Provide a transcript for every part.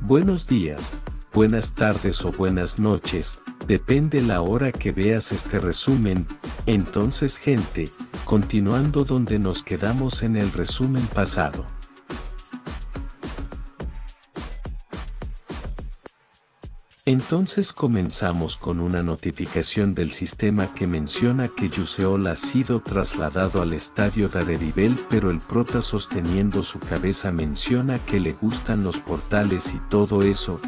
Buenos días, buenas tardes o buenas noches, depende la hora que veas este resumen. Entonces, gente, continuando donde nos quedamos en el resumen pasado. Entonces comenzamos con una notificación del sistema que menciona que Yuseol ha sido trasladado al estadio Daredevil, pero el prota sosteniendo su cabeza menciona que le gustan los portales y todo eso,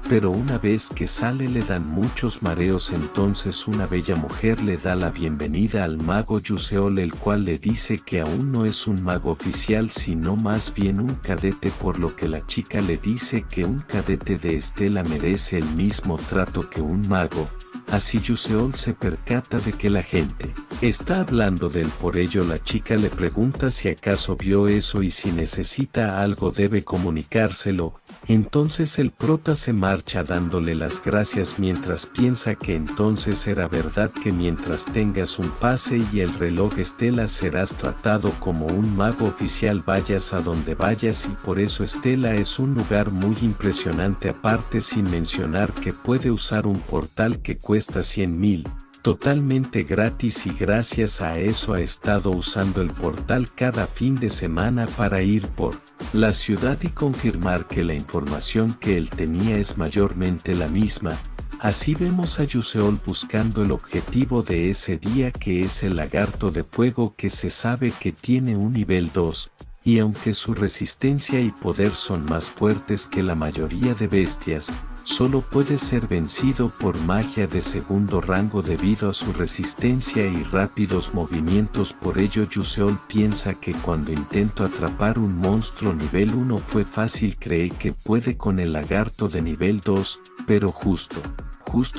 pero una vez que sale le dan muchos mareos. Entonces una bella mujer le da la bienvenida al mago Yuseol, el cual le dice que aún no es un mago oficial sino más bien un cadete, por lo que la chica le dice que un cadete de Estela merece el mismo trato que un mago. Así Yuseol se percata de que la gente está hablando de él, por ello la chica le pregunta si acaso vio eso y si necesita algo debe comunicárselo. Entonces el prota se marcha dándole las gracias mientras piensa que entonces era verdad que mientras tengas un pase y el reloj Estela serás tratado como un mago oficial vayas a donde vayas, y por eso Estela es un lugar muy impresionante, aparte sin mencionar que puede usar un portal que cuesta 100,000. Totalmente gratis, y gracias a eso ha estado usando el portal cada fin de semana para ir por la ciudad y confirmar que la información que él tenía es mayormente la misma. Así vemos a Yuseol buscando el objetivo de ese día, que es el lagarto de fuego, que se sabe que tiene un nivel 2, y aunque su resistencia y poder son más fuertes que la mayoría de bestias, solo puede ser vencido por magia de segundo rango debido a su resistencia y rápidos movimientos. Por ello Yuseol piensa que cuando intentó atrapar un monstruo nivel 1 fue fácil, cree que puede con el lagarto de nivel 2, pero justo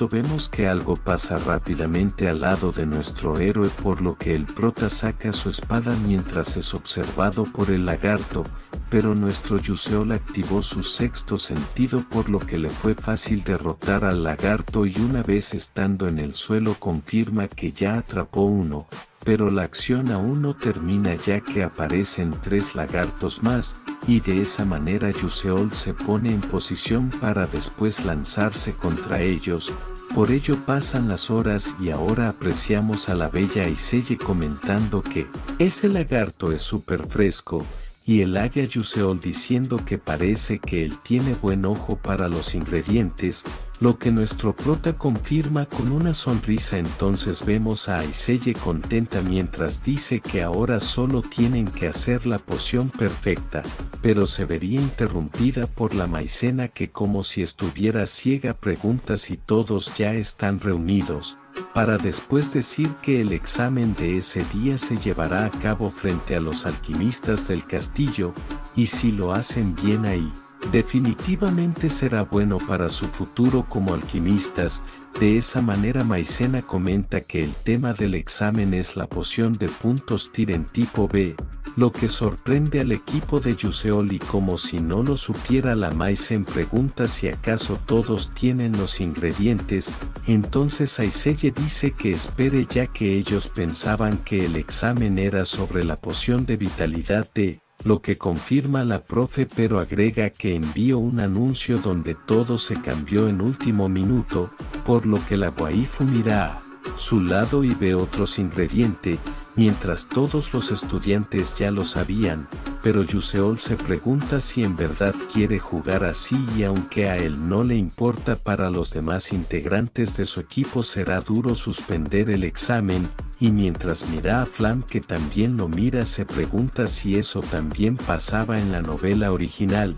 vemos que algo pasa rápidamente al lado de nuestro héroe, por lo que el prota saca su espada mientras es observado por el lagarto, pero nuestro Yuseol activó su sexto sentido, por lo que le fue fácil derrotar al lagarto, y una vez estando en el suelo confirma que ya atrapó uno, pero la acción aún no termina ya que aparecen 3 lagartos más, y de esa manera Yuseol se pone en posición para después lanzarse contra ellos. Por ello pasan las horas y ahora apreciamos a la bella Aiselle comentando que ese lagarto es súper fresco, y el águila Yuseol diciendo que parece que él tiene buen ojo para los ingredientes, lo que nuestro prota confirma con una sonrisa. Entonces vemos a Aiselle contenta mientras dice que ahora solo tienen que hacer la poción perfecta, pero se vería interrumpida por la maicena, que como si estuviera ciega pregunta si todos ya están reunidos, para después decir que el examen de ese día se llevará a cabo frente a los alquimistas del castillo, y si lo hacen bien ahí, definitivamente será bueno para su futuro como alquimistas. De esa manera Maicena comenta que el tema del examen es la poción de puntos Tiren tipo B, lo que sorprende al equipo de Yuseol, y como si no lo supiera la Maicen pregunta si acaso todos tienen los ingredientes. Entonces Aiselle dice que espere ya que ellos pensaban que el examen era sobre la poción de vitalidad D, lo que confirma la profe, pero agrega que envió un anuncio donde todo se cambió en último minuto, por lo que la waifu mira a su lado y ve otros ingredientes, mientras todos los estudiantes ya lo sabían, pero Yuseol se pregunta si en verdad quiere jugar así, y aunque a él no le importa, para los demás integrantes de su equipo será duro suspender el examen. Y mientras mira a Flam, que también lo mira, se pregunta si eso también pasaba en la novela original,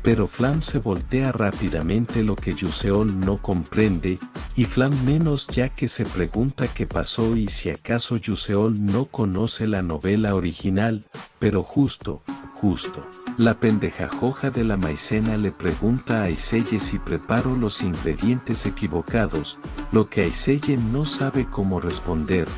pero Flam se voltea rápidamente, lo que Yuseol no comprende, y Flam menos, ya que se pregunta qué pasó y si acaso Yuseol no conoce la novela original. Pero justo, la pendeja joja de la maicena le pregunta a Aiselle si preparó los ingredientes equivocados, lo que Aiselle no sabe cómo responder,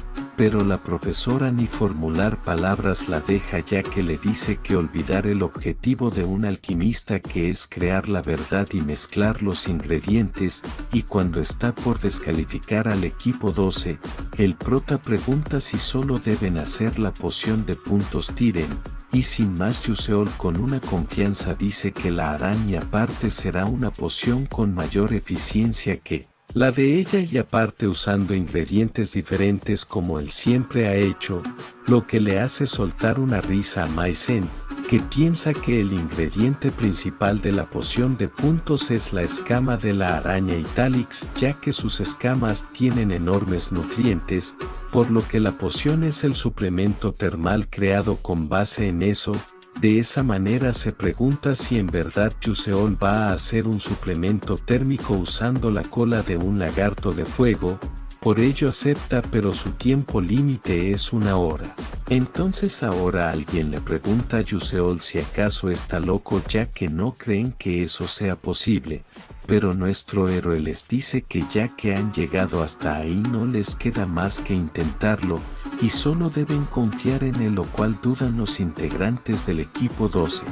pero la profesora ni formular palabras la deja, ya que le dice que olvidar el objetivo de un alquimista, que es crear la verdad y mezclar los ingredientes, y cuando está por descalificar al equipo 12, el prota pregunta si solo deben hacer la poción de puntos Tiren, y sin más Yuseol con una confianza dice que la harán y aparte será una poción con mayor eficiencia que la de ella y aparte usando ingredientes diferentes como él siempre ha hecho, lo que le hace soltar una risa a Mai-sen, que piensa que el ingrediente principal de la poción de puntos es la escama de la araña Italix, ya que sus escamas tienen enormes nutrientes, por lo que la poción es el suplemento termal creado con base en eso. De esa manera se pregunta si en verdad Yuseol va a hacer un suplemento térmico usando la cola de un lagarto de fuego, por ello acepta, pero su tiempo límite es 1 hora. Entonces ahora alguien le pregunta a Yuseol si acaso está loco, ya que no creen que eso sea posible, pero nuestro héroe les dice que ya que han llegado hasta ahí no les queda más que intentarlo, y solo deben confiar en él, lo cual dudan los integrantes del equipo 12.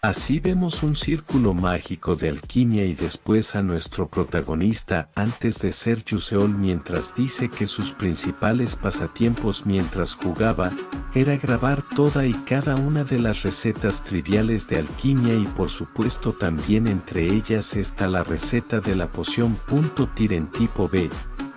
Así vemos un círculo mágico de alquimia y después a nuestro protagonista antes de ser Yuseol, mientras dice que sus principales pasatiempos mientras jugaba era grabar toda y cada una de las recetas triviales de alquimia, y por supuesto también entre ellas está la receta de la poción Tiren tipo B.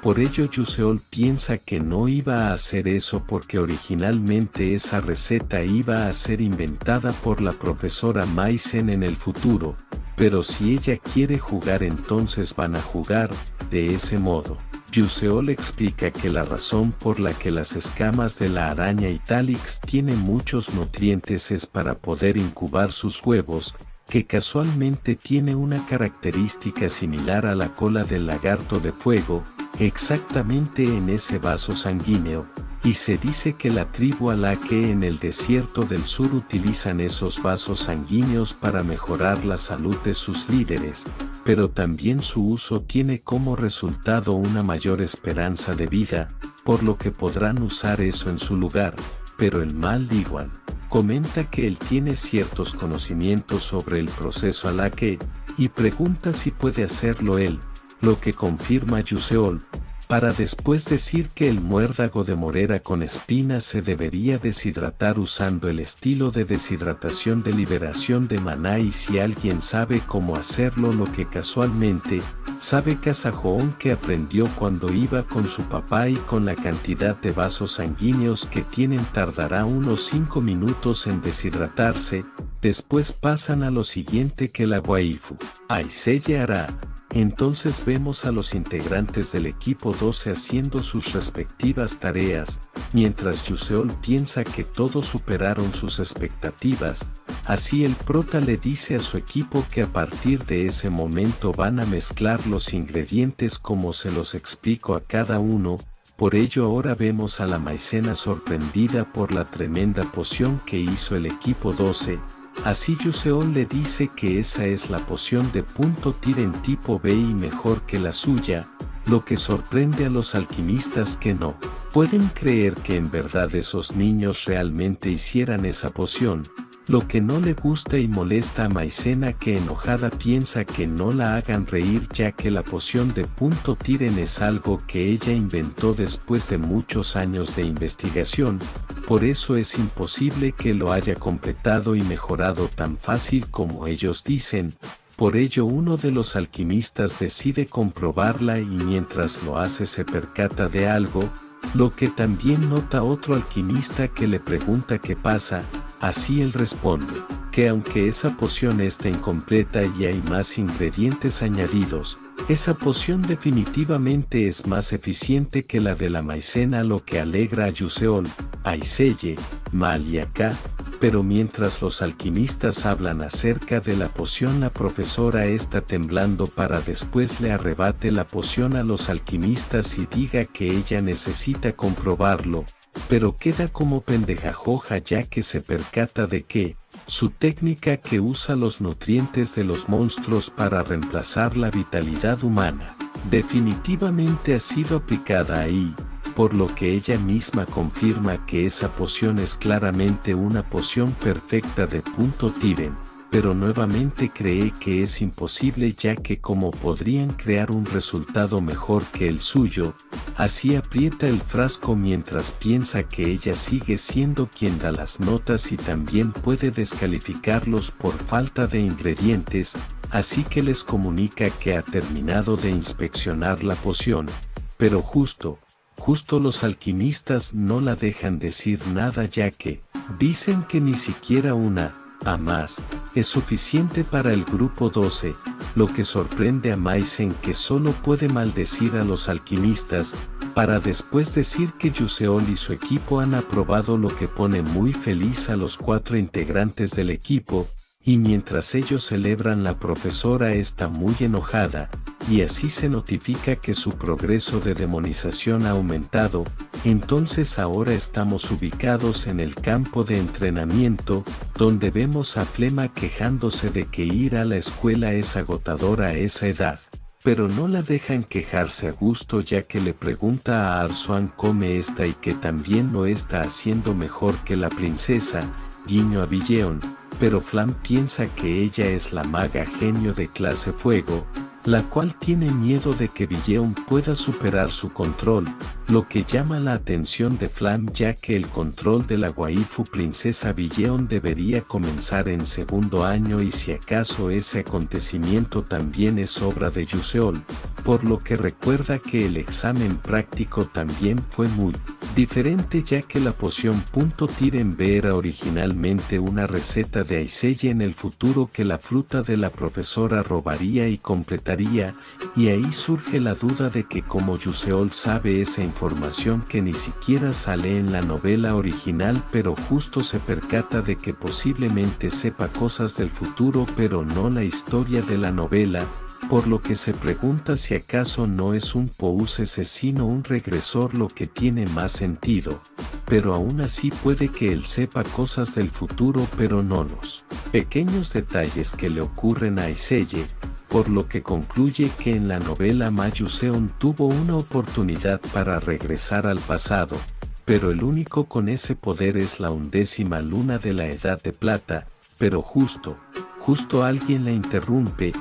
Por ello Yuseol piensa que no iba a hacer eso porque originalmente esa receta iba a ser inventada por la profesora Mai-sen en el futuro, pero si ella quiere jugar entonces van a jugar, de ese modo. Yuseol explica que la razón por la que las escamas de la araña Italix tienen muchos nutrientes es para poder incubar sus huevos, que casualmente tiene una característica similar a la cola del lagarto de fuego, exactamente en ese vaso sanguíneo, y se dice que la tribu Alaque en el desierto del sur utilizan esos vasos sanguíneos para mejorar la salud de sus líderes, pero también su uso tiene como resultado una mayor esperanza de vida, por lo que podrán usar eso en su lugar, pero el mal igual. Comenta que él tiene ciertos conocimientos sobre el proceso Alaque, y pregunta si puede hacerlo él, lo que confirma Yuseol, para después decir que el muérdago de morera con espinas se debería deshidratar usando el estilo de deshidratación de liberación de maná, y si alguien sabe cómo hacerlo, lo que casualmente sabe Kazajoon, que aprendió cuando iba con su papá, y con la cantidad de vasos sanguíneos que tienen tardará unos 5 minutos en deshidratarse. Después pasan a lo siguiente que la waifu Aiseye hará. Entonces vemos a los integrantes del equipo 12 haciendo sus respectivas tareas, mientras Yuseol piensa que todos superaron sus expectativas. Así el prota le dice a su equipo que a partir de ese momento van a mezclar los ingredientes como se los explico a cada uno. Por ello ahora vemos a la maicena sorprendida por la tremenda poción que hizo el equipo 12. Así Yuseol le dice que esa es la poción de Tiren tipo B y mejor que la suya, lo que sorprende a los alquimistas que no pueden creer que en verdad esos niños realmente hicieran esa poción, lo que no le gusta y molesta a Maicena, que enojada piensa que no la hagan reír, ya que la poción de Tiren es algo que ella inventó después de muchos años de investigación, por eso es imposible que lo haya completado y mejorado tan fácil como ellos dicen. Por ello uno de los alquimistas decide comprobarla y mientras lo hace se percata de algo, lo que también nota otro alquimista que le pregunta qué pasa. Así él responde, que aunque esa poción está incompleta y hay más ingredientes añadidos, esa poción definitivamente es más eficiente que la de la maicena, lo que alegra a Yuseol, Aiseye, Mal y Aka, pero mientras los alquimistas hablan acerca de la poción, la profesora está temblando para después le arrebate la poción a los alquimistas y diga que ella necesita comprobarlo, pero queda como pendejajoja ya que se percata de que su técnica que usa los nutrientes de los monstruos para reemplazar la vitalidad humana definitivamente ha sido aplicada ahí, por lo que ella misma confirma que esa poción es claramente una poción perfecta de punto Tyren, pero nuevamente cree que es imposible ya que cómo podrían crear un resultado mejor que el suyo. Así aprieta el frasco mientras piensa que ella sigue siendo quien da las notas y también puede descalificarlos por falta de ingredientes, así que les comunica que ha terminado de inspeccionar la poción, pero justo los alquimistas no la dejan decir nada ya que dicen que ni siquiera una A más es suficiente para el grupo 12, lo que sorprende a Meissen que solo puede maldecir a los alquimistas, para después decir que Yuseol y su equipo han aprobado, lo que pone muy feliz a los 4 integrantes del equipo, y mientras ellos celebran la profesora está muy enojada, y así se notifica que su progreso de demonización ha aumentado. Entonces ahora estamos ubicados en el campo de entrenamiento, donde vemos a Flema quejándose de que ir a la escuela es agotador a esa edad, pero no la dejan quejarse a gusto ya que le pregunta a Arzuan cómo está y que también lo está haciendo mejor que la princesa, guiño a Villeon, pero Flam piensa que ella es la maga genio de clase fuego, la cual tiene miedo de que Villeon pueda superar su control, lo que llama la atención de Flam ya que el control de la waifu princesa Villeon debería comenzar en segundo año y si acaso ese acontecimiento también es obra de Yuseol, por lo que recuerda que el examen práctico también fue muy diferente ya que la poción Tyren B era originalmente una receta de Aiselle en el futuro que la fruta de la profesora robaría y completaría, y ahí surge la duda de que como Yuseol sabe esa información que ni siquiera sale en la novela original, pero justo se percata de que posiblemente sepa cosas del futuro pero no la historia de la novela, por lo que se pregunta si acaso no es un Pousese sino un regresor, lo que tiene más sentido, pero aún así puede que él sepa cosas del futuro pero no los pequeños detalles que le ocurren a Aiselle, por lo que concluye que en la novela Ma Yuseon tuvo una oportunidad para regresar al pasado, pero el único con ese poder es la 11ª luna de la Edad de Plata, pero justo alguien la interrumpe,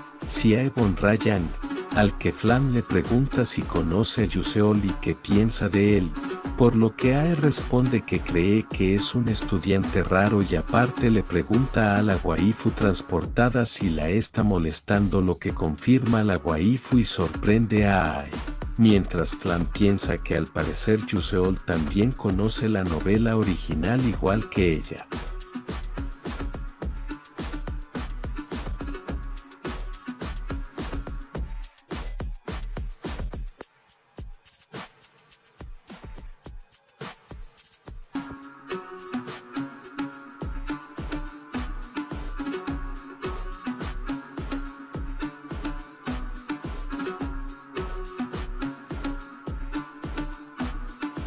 Aebon Rayang, al que Flam le pregunta si conoce a Yuseol y qué piensa de él, por lo que Ae responde que cree que es un estudiante raro y aparte le pregunta a la waifu transportada si la está molestando, lo que confirma la waifu y sorprende a Ae. Mientras Flam piensa que al parecer Yuseol también conoce la novela original igual que ella.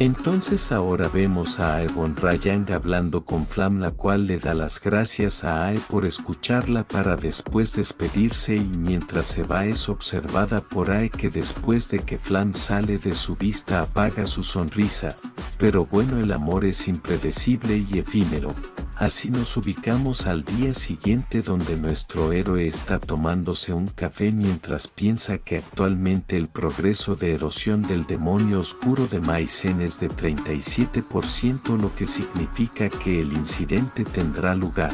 Entonces ahora vemos a Aebon Rayang hablando con Flam, la cual le da las gracias a Ae por escucharla para después despedirse, y mientras se va es observada por Ae que después de que Flam sale de su vista apaga su sonrisa, pero bueno, el amor es impredecible y efímero. Así nos ubicamos al día siguiente donde nuestro héroe está tomándose un café mientras piensa que actualmente el progreso de erosión del demonio oscuro de Meissen es de 37%, lo que significa que el incidente tendrá lugar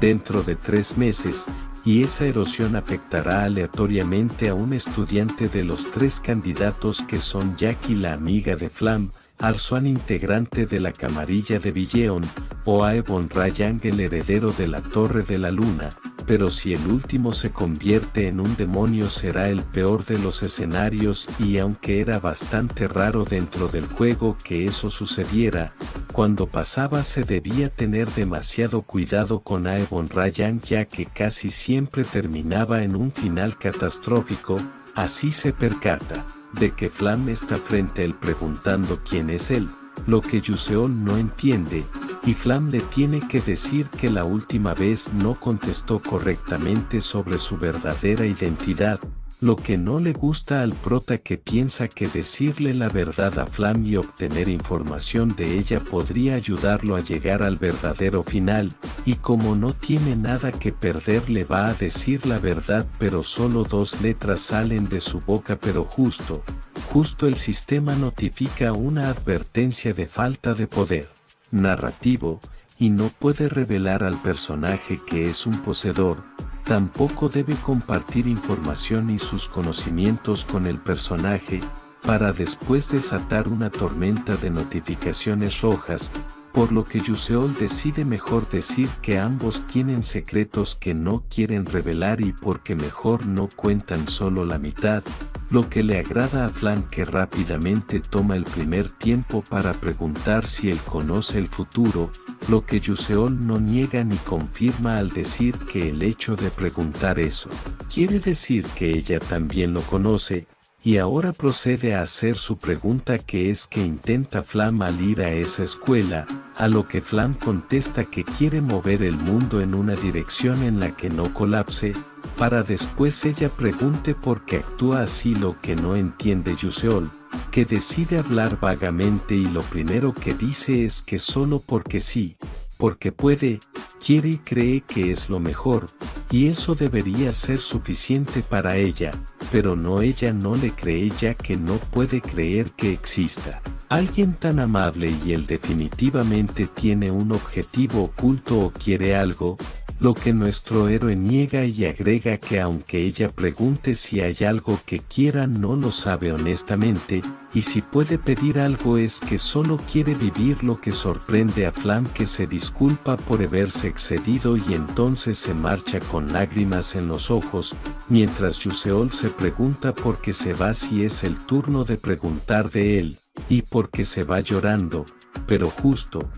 dentro de 3 meses, y esa erosión afectará aleatoriamente a un estudiante de los 3 candidatos que son Jackie, la amiga de Flam, Arzuan, integrante de la camarilla de Villeon, o Aebon Rayang, el heredero de la Torre de la Luna, pero si el último se convierte en un demonio será el peor de los escenarios, y aunque era bastante raro dentro del juego que eso sucediera, cuando pasaba se debía tener demasiado cuidado con Aebon Rayyan, ya que casi siempre terminaba en un final catastrófico. Así se percata de que Flam está frente a él preguntando quién es él, lo que Yuseol no entiende, y Flam le tiene que decir que la última vez no contestó correctamente sobre su verdadera identidad, lo que no le gusta al prota, que piensa que decirle la verdad a Flam y obtener información de ella podría ayudarlo a llegar al verdadero final, y como no tiene nada que perder le va a decir la verdad, pero solo 2 letras salen de su boca, pero justo el sistema notifica una advertencia de falta de poder narrativo, y no puede revelar al personaje que es un poseedor. Tampoco debe compartir información y sus conocimientos con el personaje, para después desatar una tormenta de notificaciones rojas, por lo que Yuseol decide mejor decir que ambos tienen secretos que no quieren revelar y porque mejor no cuentan solo la mitad, lo que le agrada a Flam, que rápidamente toma el primer tiempo para preguntar si él conoce el futuro, lo que Yuseol no niega ni confirma al decir que el hecho de preguntar eso quiere decir que ella también lo conoce. Y ahora procede a hacer su pregunta, que es que intenta Flam al ir a esa escuela, a lo que Flam contesta que quiere mover el mundo en una dirección en la que no colapse, para después ella pregunte por qué actúa así, lo que no entiende Yuseol, que decide hablar vagamente y lo primero que dice es que solo porque sí, porque puede, quiere y cree que es lo mejor, y eso debería ser suficiente para ella, pero ella no le cree, ya que no puede creer que exista alguien tan amable y él definitivamente tiene un objetivo oculto o quiere algo, lo que nuestro héroe niega y agrega que aunque ella pregunte si hay algo que quiera no lo sabe honestamente, y si puede pedir algo es que solo quiere vivir, lo que sorprende a Flam, que se disculpa por haberse excedido y entonces se marcha con lágrimas en los ojos, mientras Yuseol se pregunta por qué se va si es el turno de preguntar de él, y por qué se va llorando, pero justo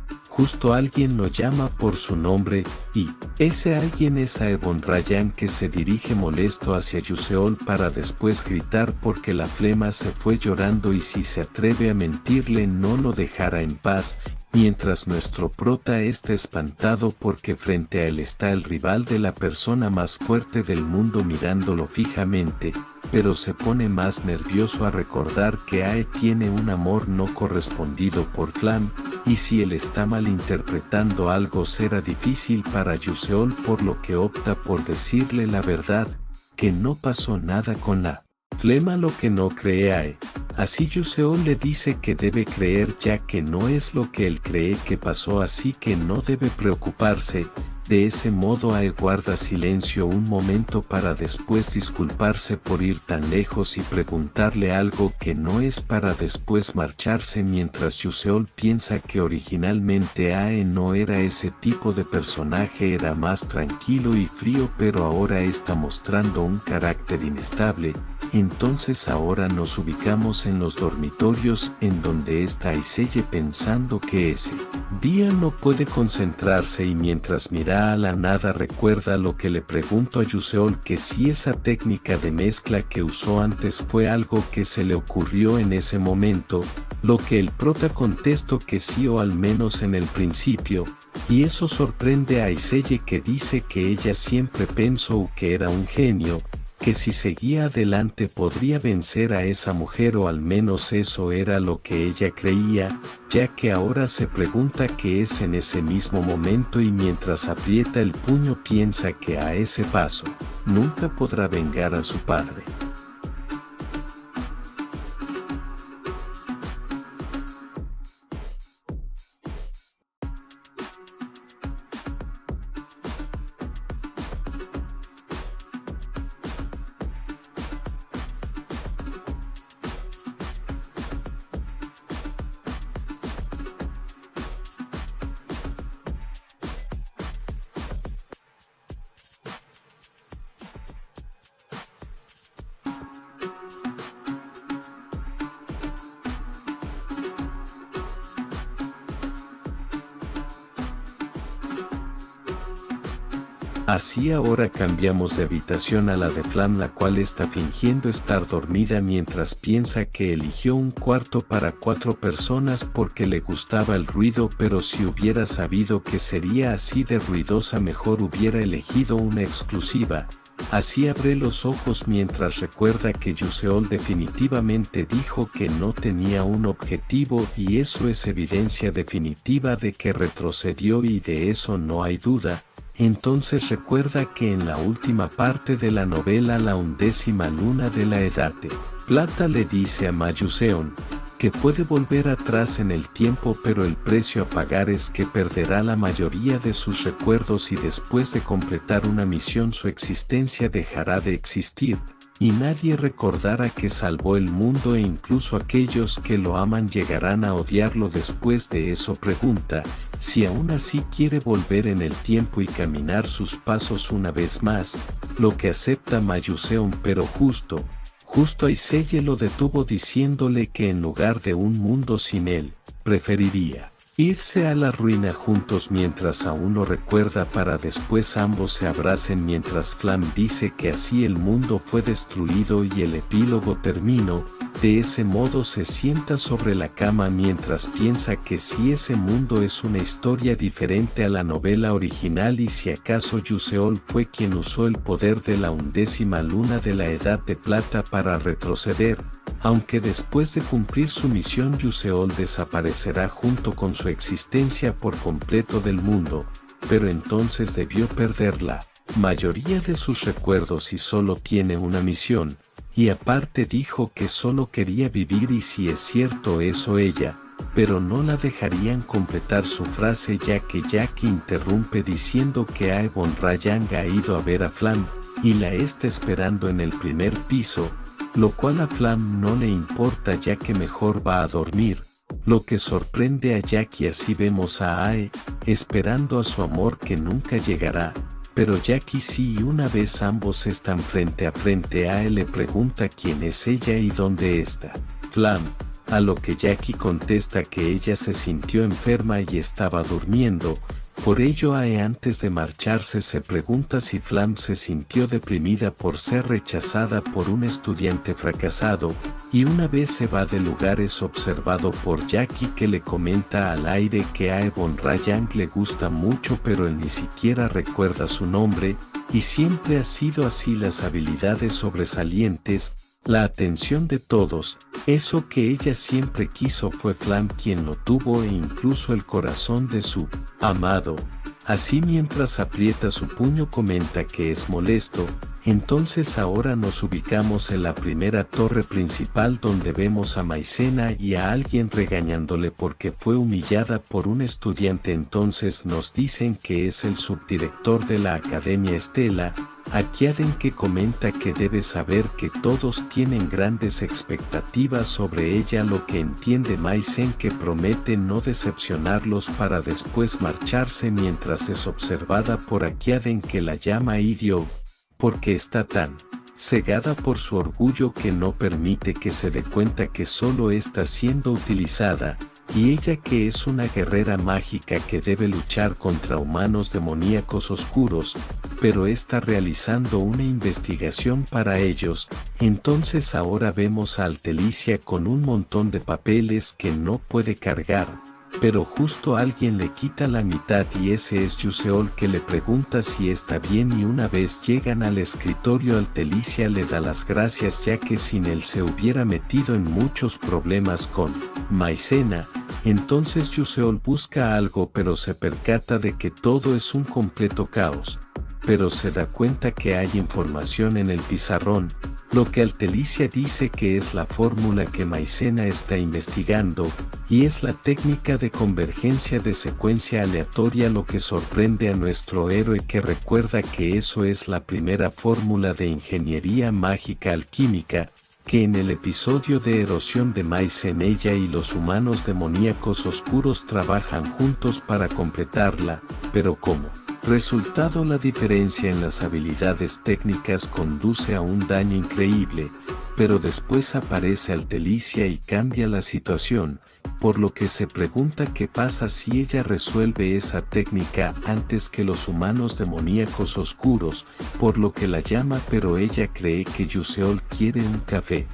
alguien lo llama por su nombre, y ese alguien es Aebon Rayyan, que se dirige molesto hacia Yuseol para después gritar porque la flema se fue llorando y si se atreve a mentirle no lo dejará en paz, mientras nuestro prota está espantado porque frente a él está el rival de la persona más fuerte del mundo mirándolo fijamente, pero se pone más nervioso a recordar que Ae tiene un amor no correspondido por Flam, y si él está malinterpretando algo será difícil para Yuseol, por lo que opta por decirle la verdad, que no pasó nada con la flema, lo que no cree Ae. Así Yuseol le dice que debe creer, ya que no es lo que él cree que pasó, así que no debe preocuparse. De ese modo Ae guarda silencio un momento para después disculparse por ir tan lejos y preguntarle algo que no es para después marcharse, mientras Yuseol piensa que originalmente Ae no era ese tipo de personaje, era más tranquilo y frío, pero ahora está mostrando un carácter inestable. Entonces ahora nos ubicamos en los dormitorios en donde está Aiseye pensando que ese día no puede concentrarse y mientras mira a la nada recuerda lo que le preguntó a Yuseol, que si esa técnica de mezcla que usó antes fue algo que se le ocurrió en ese momento, lo que el prota contestó que sí, o al menos en el principio, y eso sorprende a Aiseye, que dice que ella siempre pensó que era un genio, que si seguía adelante podría vencer a esa mujer, o al menos eso era lo que ella creía, ya que ahora se pregunta qué es en ese mismo momento y mientras aprieta el puño piensa que a ese paso nunca podrá vengar a su padre. Así ahora cambiamos de habitación a la de Flam, la cual está fingiendo estar dormida mientras piensa que eligió un cuarto para 4 personas porque le gustaba el ruido, pero si hubiera sabido que sería así de ruidosa mejor hubiera elegido una exclusiva. Así abre los ojos mientras recuerda que Yuseol definitivamente dijo que no tenía un objetivo y eso es evidencia definitiva de que retrocedió y de eso no hay duda. Entonces recuerda que en la última parte de la novela la 11ª luna de la Edad de Plata le dice a Ma Yuseon que puede volver atrás en el tiempo, pero el precio a pagar es que perderá la mayoría de sus recuerdos y después de completar una misión su existencia dejará de existir, y nadie recordará que salvó el mundo e incluso aquellos que lo aman llegarán a odiarlo. Después de eso pregunta si aún así quiere volver en el tiempo y caminar sus pasos una vez más, lo que acepta Ma Yuseon, pero justo Aiseye lo detuvo diciéndole que en lugar de un mundo sin él, preferiría irse a la ruina juntos mientras aún lo recuerda para después ambos se abracen mientras Flam dice que así el mundo fue destruido y el epílogo terminó. De ese modo se sienta sobre la cama mientras piensa que si ese mundo es una historia diferente a la novela original y si acaso Yuseol fue quien usó el poder de la 11ª luna de la Edad de Plata para retroceder, aunque después de cumplir su misión Yuseol desaparecerá junto con su existencia por completo del mundo, pero entonces debió perder la mayoría de sus recuerdos y solo tiene una misión, y aparte dijo que solo quería vivir y si es cierto eso ella, pero no la dejarían completar su frase ya que Jackie interrumpe diciendo que Aebon Rayang ha ido a ver a Flam, y la está esperando en el primer piso, lo cual a Flam no le importa ya que mejor va a dormir, lo que sorprende a Jackie. Así vemos a Ae esperando a su amor que nunca llegará, pero Jackie sí, y una vez ambos están frente a frente Ae le pregunta quién es ella y dónde está Flam, a lo que Jackie contesta que ella se sintió enferma y estaba durmiendo. Por ello Ae antes de marcharse se pregunta si Flam se sintió deprimida por ser rechazada por un estudiante fracasado, y una vez se va del lugar es observado por Jackie que le comenta al aire que a Aebon Rayang le gusta mucho pero él ni siquiera recuerda su nombre, y siempre ha sido así. Las habilidades sobresalientes, la atención de todos, eso que ella siempre quiso fue Flam quien lo tuvo e incluso el corazón de su amado. Así mientras aprieta su puño comenta que es molesto. Entonces ahora nos ubicamos en la primera torre principal donde vemos a Maizena y a alguien regañándole porque fue humillada por un estudiante. Entonces nos dicen que es el subdirector de la Academia Estela, Akiaden, que comenta que debe saber que todos tienen grandes expectativas sobre ella, lo que entiende Maizen, que promete no decepcionarlos para después marcharse mientras es observada por Akiaden, que la llama idiota porque está tan cegada por su orgullo que no permite que se dé cuenta que solo está siendo utilizada, y ella que es una guerrera mágica que debe luchar contra humanos demoníacos oscuros, pero está realizando una investigación para ellos. Entonces ahora vemos a Altelicia con un montón de papeles que no puede cargar, pero justo alguien le quita la mitad y ese es Yuseol, que le pregunta si está bien, y una vez llegan al escritorio Altelicia le da las gracias ya que sin él se hubiera metido en muchos problemas con Maizena. Entonces Yuseol busca algo pero se percata de que todo es un completo caos, pero se da cuenta que hay información en el pizarrón, lo que Altelicia dice que es la fórmula que Maizena está investigando, y es la técnica de convergencia de secuencia aleatoria, lo que sorprende a nuestro héroe, que recuerda que eso es la primera fórmula de ingeniería mágica alquímica, que en el episodio de erosión de Maizen ella y los humanos demoníacos oscuros trabajan juntos para completarla, pero como resultado la diferencia en las habilidades técnicas conduce a un daño increíble, pero después aparece Altelicia y cambia la situación, por lo que se pregunta qué pasa si ella resuelve esa técnica antes que los humanos demoníacos oscuros, por lo que la llama, pero ella cree que Yuseol quiere un café.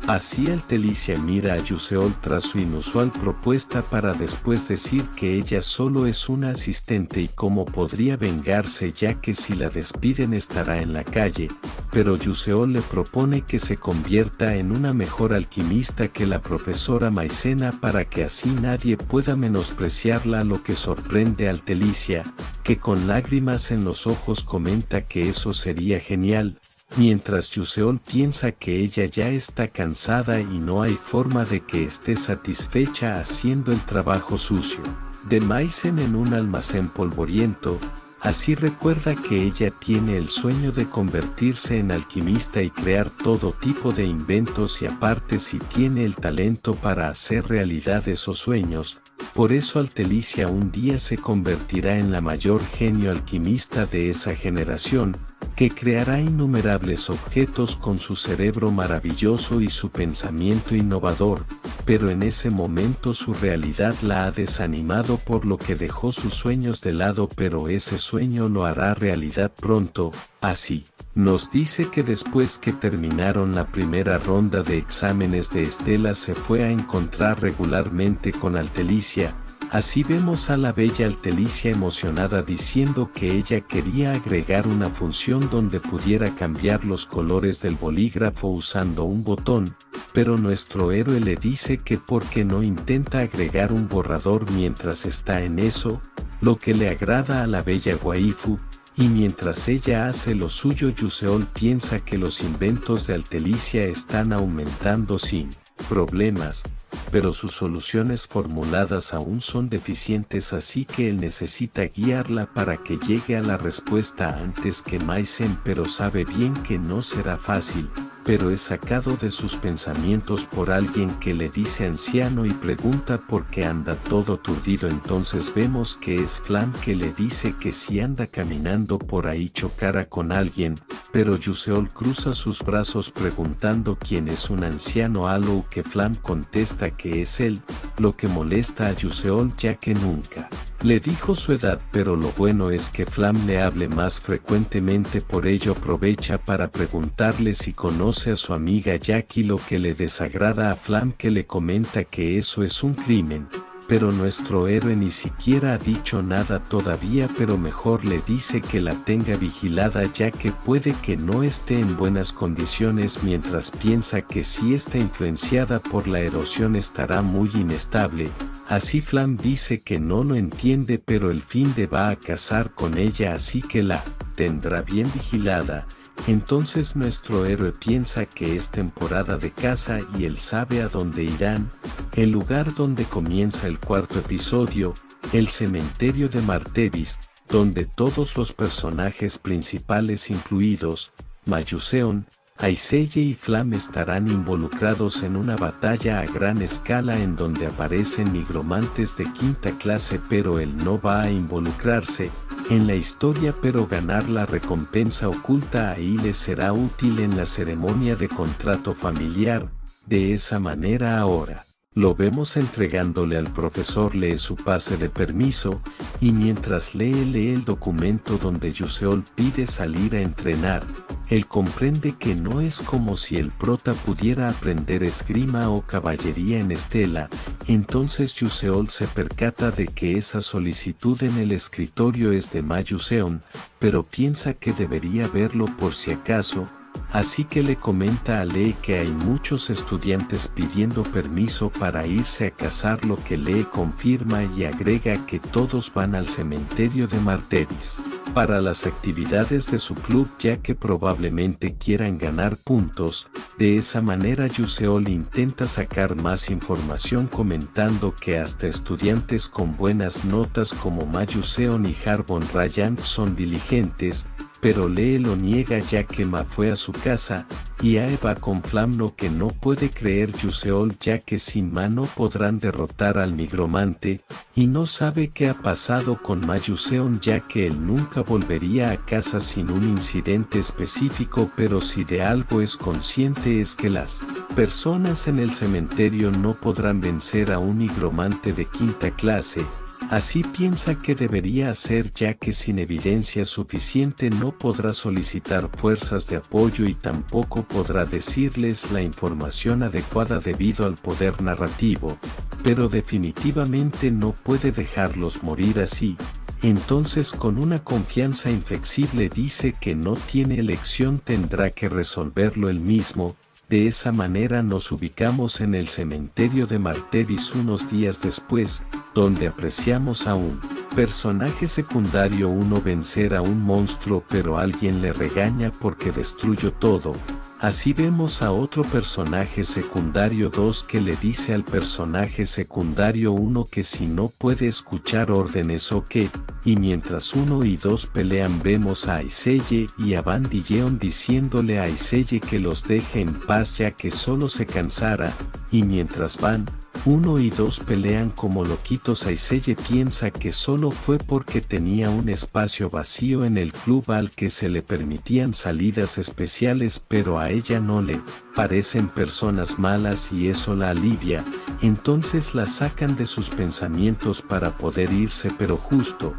Así Altelicia mira a Yuseol tras su inusual propuesta para después decir que ella solo es una asistente y cómo podría vengarse ya que si la despiden estará en la calle, pero Yuseol le propone que se convierta en una mejor alquimista que la profesora Maicena para que así nadie pueda menospreciarla, lo que sorprende a Altelicia, que con lágrimas en los ojos comenta que eso sería genial. Mientras Yuseol piensa que ella ya está cansada y no hay forma de que esté satisfecha haciendo el trabajo sucio de Maicen en un almacén polvoriento, así recuerda que ella tiene el sueño de convertirse en alquimista y crear todo tipo de inventos y aparte si tiene el talento para hacer realidad esos sueños. Por eso Altelicia un día se convertirá en la mayor genio alquimista de esa generación, que creará innumerables objetos con su cerebro maravilloso y su pensamiento innovador, pero en ese momento su realidad la ha desanimado por lo que dejó sus sueños de lado, pero ese sueño lo hará realidad pronto. Así, nos dice que después que terminaron la primera ronda de exámenes de Estela se fue a encontrar regularmente con Altelicia. Así vemos a la bella Altelicia emocionada diciendo que ella quería agregar una función donde pudiera cambiar los colores del bolígrafo usando un botón, pero nuestro héroe le dice que por qué no intenta agregar un borrador mientras está en eso, lo que le agrada a la bella waifu, y mientras ella hace lo suyo Yuseol piensa que los inventos de Altelicia están aumentando sin problemas, pero sus soluciones formuladas aún son deficientes, así que él necesita guiarla para que llegue a la respuesta antes que Maicen, pero sabe bien que no será fácil, pero es sacado de sus pensamientos por alguien que le dice anciano y pregunta por qué anda todo aturdido. Entonces vemos que es Flam, que le dice que si anda caminando por ahí chocará con alguien, pero Yuseol cruza sus brazos preguntando quién es un anciano, a lo que Flam contesta que es él, lo que molesta a Yuseol ya que nunca le dijo su edad, pero lo bueno es que Flam le hable más frecuentemente, por ello aprovecha para preguntarle si conoce a su amiga Jackie, lo que le desagrada a Flam, que le comenta que eso es un crimen, pero nuestro héroe ni siquiera ha dicho nada todavía, pero mejor le dice que la tenga vigilada ya que puede que no esté en buenas condiciones, mientras piensa que si está influenciada por la erosión estará muy inestable. Así Flam dice que no lo entiende, pero el fin de va a casar con ella, así que la tendrá bien vigilada. Entonces nuestro héroe piensa que es temporada de caza y él sabe a dónde irán, el lugar donde comienza el cuarto episodio, el cementerio de Martevis, donde todos los personajes principales incluidos, Mayuseon, Aiseye y Flam estarán involucrados en una batalla a gran escala en donde aparecen nigromantes de quinta clase, pero él no va a involucrarse en la historia, pero ganar la recompensa oculta ahí le será útil en la ceremonia de contrato familiar. De esa manera ahora lo vemos entregándole al profesor Lee su pase de permiso, y mientras lee el documento donde Yuseol pide salir a entrenar, él comprende que no es como si el prota pudiera aprender esgrima o caballería en Estela. Entonces Yuseol se percata de que esa solicitud en el escritorio es de Mayuseon, pero piensa que debería verlo por si acaso. Así que le comenta a Lee que hay muchos estudiantes pidiendo permiso para irse a cazar, lo que Lee confirma y agrega que todos van al cementerio de Martevis para las actividades de su club, ya que probablemente quieran ganar puntos. De esa manera Yuseol intenta sacar más información comentando que hasta estudiantes con buenas notas como Mayuseon y Harbon Ryan son diligentes, pero Lee lo niega ya que Ma fue a su casa, y Ae va con Flam lo que no puede creer Yuseol ya que sin Ma no podrán derrotar al nigromante, y no sabe qué ha pasado con Ma Yuseon ya que él nunca volvería a casa sin un incidente específico, pero si de algo es consciente es que las personas en el cementerio no podrán vencer a un nigromante de quinta clase. Así piensa que debería hacer ya que sin evidencia suficiente no podrá solicitar fuerzas de apoyo y tampoco podrá decirles la información adecuada debido al poder narrativo, pero definitivamente no puede dejarlos morir así. Entonces con una confianza inflexible dice que no tiene elección, tendrá que resolverlo él mismo. De esa manera nos ubicamos en el cementerio de Martevis unos días después, donde apreciamos a un personaje secundario 1 vencer a un monstruo pero alguien le regaña porque destruyó todo. Así vemos a otro personaje secundario 2 que le dice al personaje secundario 1 que si no puede escuchar órdenes o qué, y mientras 1 y 2 pelean vemos a Aiseye y a Ban Dilleon diciéndole a Aiseye que los deje en paz ya que solo se cansara, y mientras Ban 1 y 2 pelean como loquitos Aiseye piensa que solo fue porque tenía un espacio vacío en el club al que se le permitían salidas especiales pero a ella no le parecen personas malas y eso la alivia, entonces la sacan de sus pensamientos para poder irse pero justo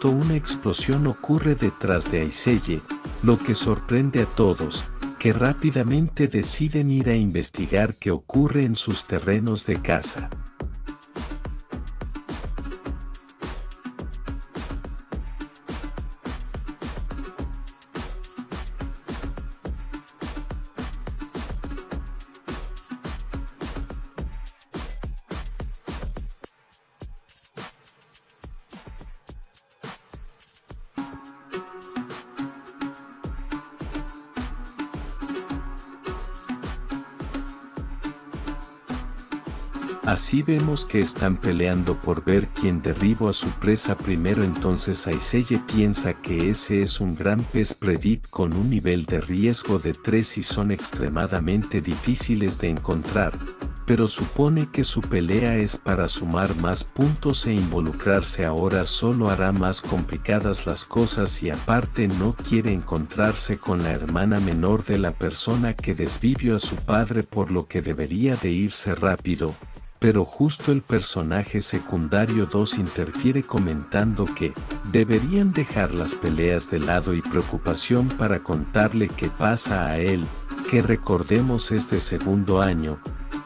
una explosión ocurre detrás de Aiseye, lo que sorprende a todos, que rápidamente deciden ir a investigar qué ocurre en sus terrenos de caza. Así vemos que están peleando por ver quién derribó a su presa primero, entonces Aiseye piensa que ese es un gran pez Predit con un nivel de riesgo de 3 y son extremadamente difíciles de encontrar, pero supone que su pelea es para sumar más puntos e involucrarse ahora solo hará más complicadas las cosas y aparte no quiere encontrarse con la hermana menor de la persona que desvivió a su padre por lo que debería de irse rápido. Pero justo el personaje secundario 2 interfiere comentando que deberían dejar las peleas de lado y preocupación para contarle qué pasa a él, que recordemos es de segundo año,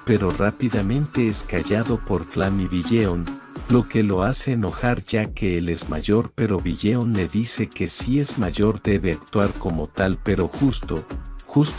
pero rápidamente es callado por Flam y Billeon, lo que lo hace enojar ya que él es mayor pero Billeon le dice que si es mayor debe actuar como tal pero justo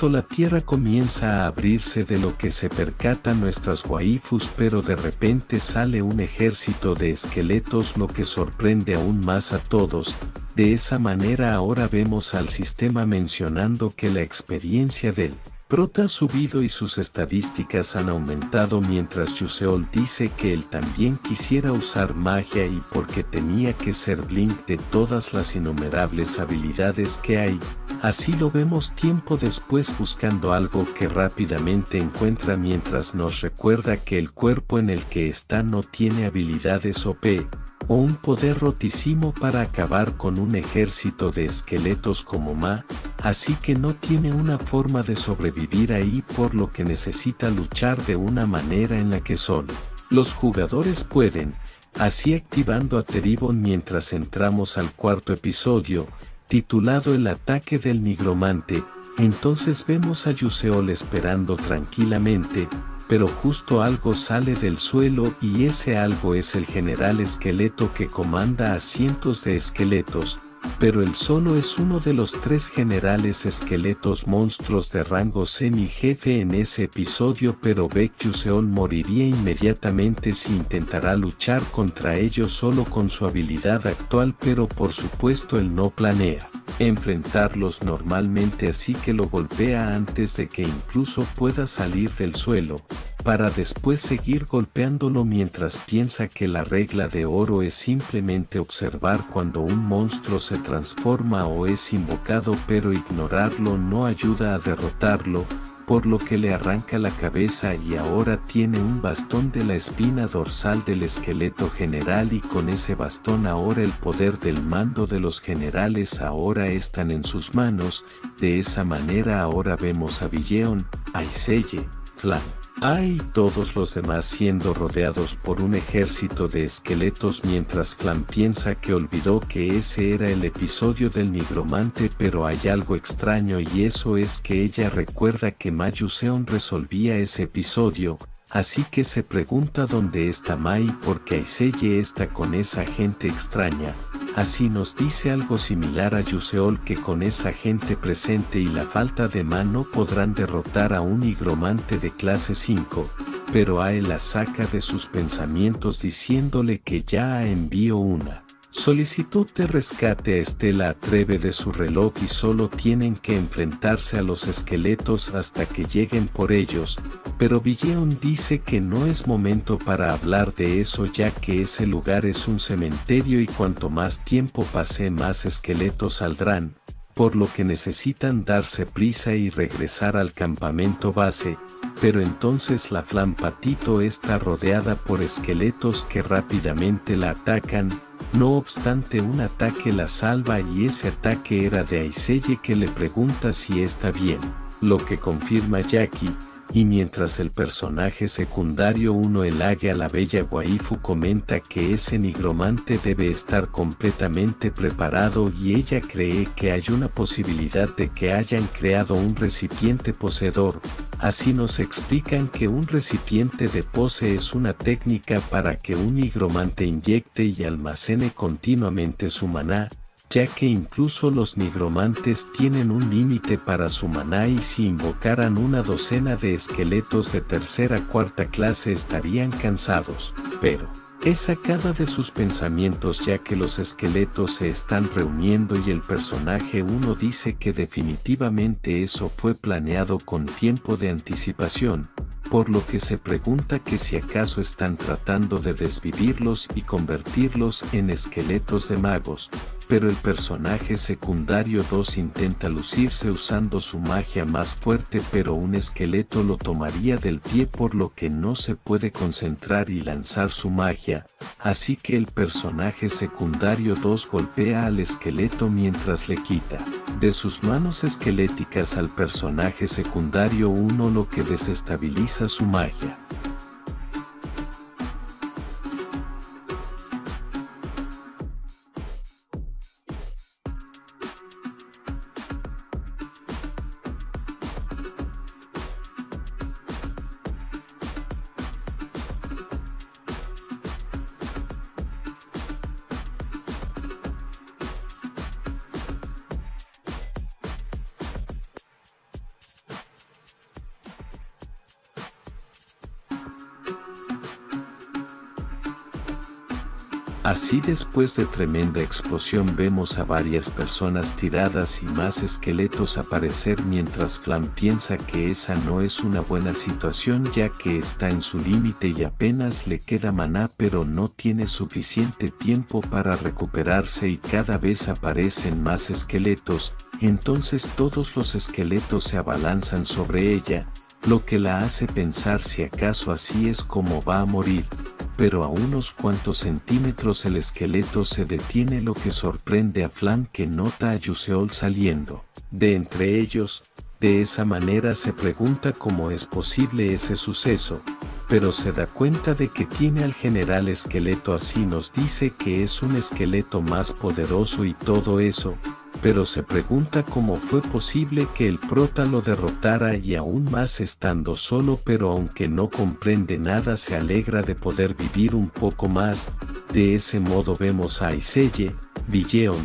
la tierra comienza a abrirse de lo que se percatan nuestras waifus pero de repente sale un ejército de esqueletos lo que sorprende aún más a todos. De esa manera ahora vemos al sistema mencionando que la experiencia del prota ha subido y sus estadísticas han aumentado mientras Yuseol dice que él también quisiera usar magia y porque tenía que ser Blink de todas las innumerables habilidades que hay. Así lo vemos tiempo después buscando algo que rápidamente encuentra mientras nos recuerda que el cuerpo en el que está no tiene habilidades OP, o un poder rotísimo para acabar con un ejército de esqueletos como Ma, así que no tiene una forma de sobrevivir ahí por lo que necesita luchar de una manera en la que solo los jugadores pueden, así activando a Teribon mientras entramos al cuarto episodio, titulado El ataque del nigromante, entonces vemos a Yuseol esperando tranquilamente, pero justo algo sale del suelo y ese algo es el general esqueleto que comanda a cientos de esqueletos, pero él solo es uno de los 3 generales esqueletos monstruos de rango semi-jefe en ese episodio pero ve que Yuseol moriría inmediatamente si intentara luchar contra ellos solo con su habilidad actual pero por supuesto él no planea enfrentarlos normalmente así que lo golpea antes de que incluso pueda salir del suelo, para después seguir golpeándolo mientras piensa que la regla de oro es simplemente observar cuando un monstruo se transforma o es invocado, pero ignorarlo no ayuda a derrotarlo, por lo que le arranca la cabeza y ahora tiene un bastón de la espina dorsal del esqueleto general, y con ese bastón ahora el poder del mando de los generales ahora están en sus manos. De esa manera ahora vemos a Billeon, Aiselle, Flam y todos los demás siendo rodeados por un ejército de esqueletos, mientras Flam piensa que olvidó que ese era el episodio del nigromante, pero hay algo extraño y eso es que ella recuerda que Ma Yuseon resolvía ese episodio, así que se pregunta dónde está Mai porque Aiselle está con esa gente extraña. Así nos dice algo similar a Yuseol, que con esa gente presente y la falta de Ma no podrán derrotar a un nigromante de clase 5, pero Ae la saca de sus pensamientos diciéndole que ya envió una solicitud de rescate a Estela Atreve de su reloj y solo tienen que enfrentarse a los esqueletos hasta que lleguen por ellos, pero Billeon dice que no es momento para hablar de eso ya que ese lugar es un cementerio y cuanto más tiempo pase más esqueletos saldrán, por lo que necesitan darse prisa y regresar al campamento base, pero entonces la Flam Patito está rodeada por esqueletos que rápidamente la atacan. No obstante, un ataque la salva y ese ataque era de Aiselle, que le pregunta si está bien, lo que confirma Jackie, y mientras el personaje secundario Elage a la bella waifu comenta que ese nigromante debe estar completamente preparado y ella cree que hay una posibilidad de que hayan creado un recipiente poseedor. Así nos explican que un recipiente de pose es una técnica para que un nigromante inyecte y almacene continuamente su maná, ya que incluso los nigromantes tienen un límite para su maná y si invocaran una docena de esqueletos de tercera cuarta clase estarían cansados, pero es sacada de sus pensamientos ya que los esqueletos se están reuniendo y el personaje dice que definitivamente eso fue planeado con tiempo de anticipación, por lo que se pregunta que si acaso están tratando de desvivirlos y convertirlos en esqueletos de magos, pero el personaje secundario 2 intenta lucirse usando su magia más fuerte, pero un esqueleto lo tomaría del pie por lo que no se puede concentrar y lanzar su magia, así que el personaje secundario 2 golpea al esqueleto mientras le quita de sus manos esqueléticas al personaje secundario 1, lo que desestabiliza su magia. Así, después de tremenda explosión vemos a varias personas tiradas y más esqueletos aparecer mientras Flam piensa que esa no es una buena situación ya que está en su límite y apenas le queda maná, pero no tiene suficiente tiempo para recuperarse y cada vez aparecen más esqueletos, entonces todos los esqueletos se abalanzan sobre ella, lo que la hace pensar si acaso así es como va a morir. Pero a unos cuantos centímetros el esqueleto se detiene, lo que sorprende a Flam, que nota a Yuseol saliendo de entre ellos. De esa manera se pregunta cómo es posible ese suceso, pero se da cuenta de que tiene al general esqueleto, así nos dice que es un esqueleto más poderoso y todo eso, pero se pregunta cómo fue posible que el prota lo derrotara y aún más estando solo, pero aunque no comprende nada se alegra de poder vivir un poco más. De ese modo vemos a Aiselle, Billeon,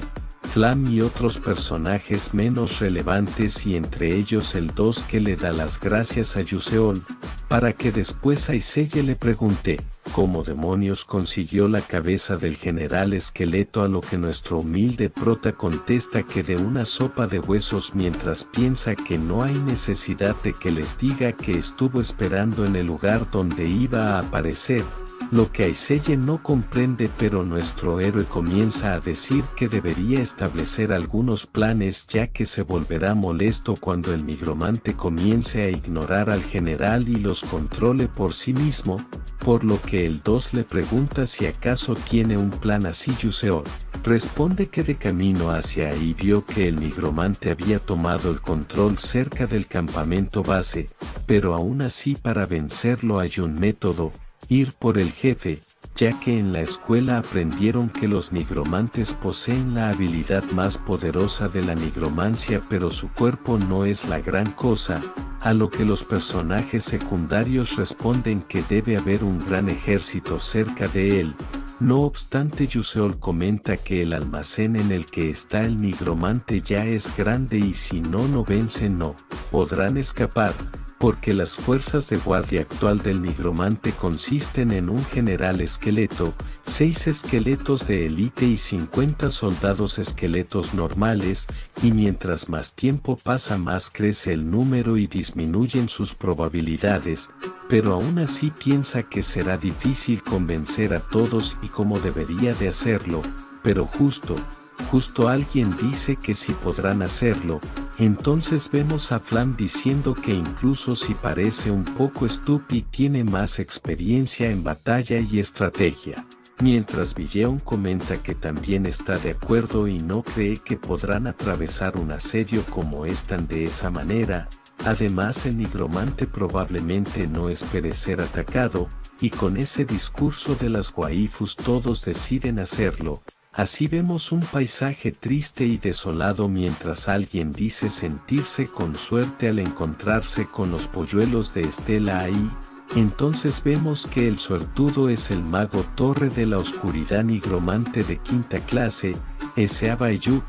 Flam y otros personajes menos relevantes y entre ellos el 2 que le da las gracias a Yuseol, para que después Aiselle le pregunte ¿Cómo demonios consiguió la cabeza del general Esqueleto? A lo que nuestro humilde prota contesta que de una sopa de huesos, mientras piensa que no hay necesidad de que les diga que estuvo esperando en el lugar donde iba a aparecer. Lo que Aiseye no comprende, pero nuestro héroe comienza a decir que debería establecer algunos planes, ya que se volverá molesto cuando el nigromante comience a ignorar al general y los controle por sí mismo, por lo que el 2 le pregunta si acaso tiene un plan así. Yuseol responde que de camino hacia ahí vio que el nigromante había tomado el control cerca del campamento base, pero aún así para vencerlo hay un método: ir por el jefe, ya que en la escuela aprendieron que los nigromantes poseen la habilidad más poderosa de la nigromancia, pero su cuerpo no es la gran cosa, a lo que los personajes secundarios responden que debe haber un gran ejército cerca de él. No obstante, Yuseol comenta que el almacén en el que está el nigromante ya es grande y si no vencen no podrán escapar, porque las fuerzas de guardia actual del nigromante consisten en un general esqueleto, 6 esqueletos de élite y 50 soldados esqueletos normales, y mientras más tiempo pasa más crece el número y disminuyen sus probabilidades, pero aún así piensa que será difícil convencer a todos y como debería de hacerlo, pero justo alguien dice que sí podrán hacerlo. Entonces vemos a Flam diciendo que incluso si parece un poco estúpido tiene más experiencia en batalla y estrategia. Mientras Villeon comenta que también está de acuerdo y no cree que podrán atravesar un asedio como están de esa manera. Además, el nigromante probablemente no espere ser atacado, y con ese discurso de las waifus todos deciden hacerlo. Así vemos un paisaje triste y desolado mientras alguien dice sentirse con suerte al encontrarse con los polluelos de Estela ahí. Entonces vemos que el suertudo es el mago Torre de la Oscuridad nigromante de 5ª clase, ese Abayuk,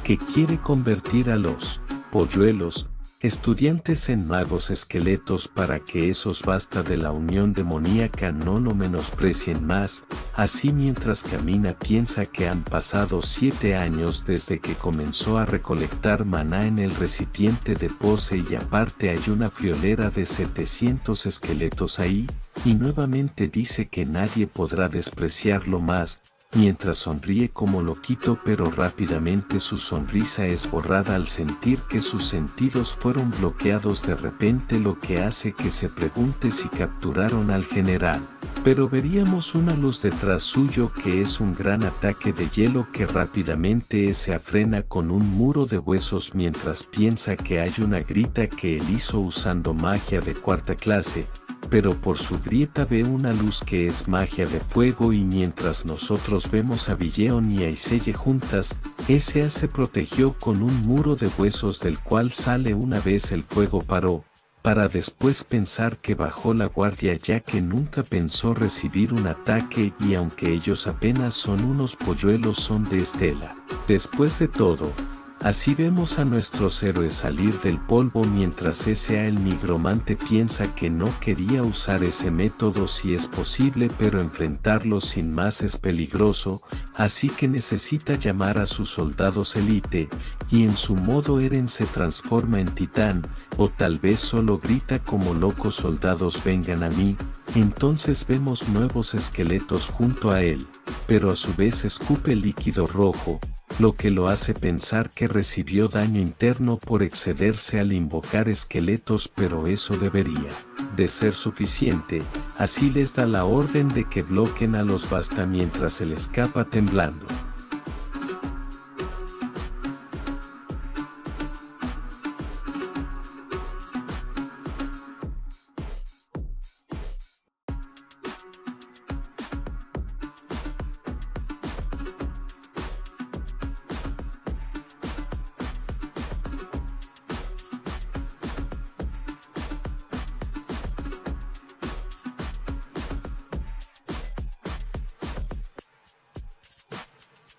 que quiere convertir a los polluelos estudiantes en magos esqueletos para que esos basta de la unión demoníaca no lo menosprecien más. Así mientras camina piensa que han pasado 7 años desde que comenzó a recolectar maná en el recipiente de pose y aparte hay una friolera de 700 esqueletos ahí, y nuevamente dice que nadie podrá despreciarlo más, mientras sonríe como loquito, pero rápidamente su sonrisa es borrada al sentir que sus sentidos fueron bloqueados de repente, lo que hace que se pregunte si capturaron al general. Pero veríamos una luz detrás suyo que es un gran ataque de hielo que rápidamente se afrena con un muro de huesos mientras piensa que hay una grita que él hizo usando magia de 4ª clase. Pero por su grieta ve una luz que es magia de fuego y mientras nosotros vemos a Villeon y a Aiseye juntas, esa se protegió con un muro de huesos del cual sale una vez el fuego paró, para después pensar que bajó la guardia ya que nunca pensó recibir un ataque y aunque ellos apenas son unos polluelos son de Estela. Después de todo, así vemos a nuestros héroes salir del polvo mientras el nigromante piensa que no quería usar ese método si es posible, pero enfrentarlo sin más es peligroso, así que necesita llamar a sus soldados élite, y en su modo Eren se transforma en titán, o tal vez solo grita como loco: soldados vengan a mí. Entonces vemos nuevos esqueletos junto a él, pero a su vez escupe líquido rojo, lo que lo hace pensar que recibió daño interno por excederse al invocar esqueletos, pero eso debería de ser suficiente. Así les da la orden de que bloqueen a los basta mientras él escapa temblando.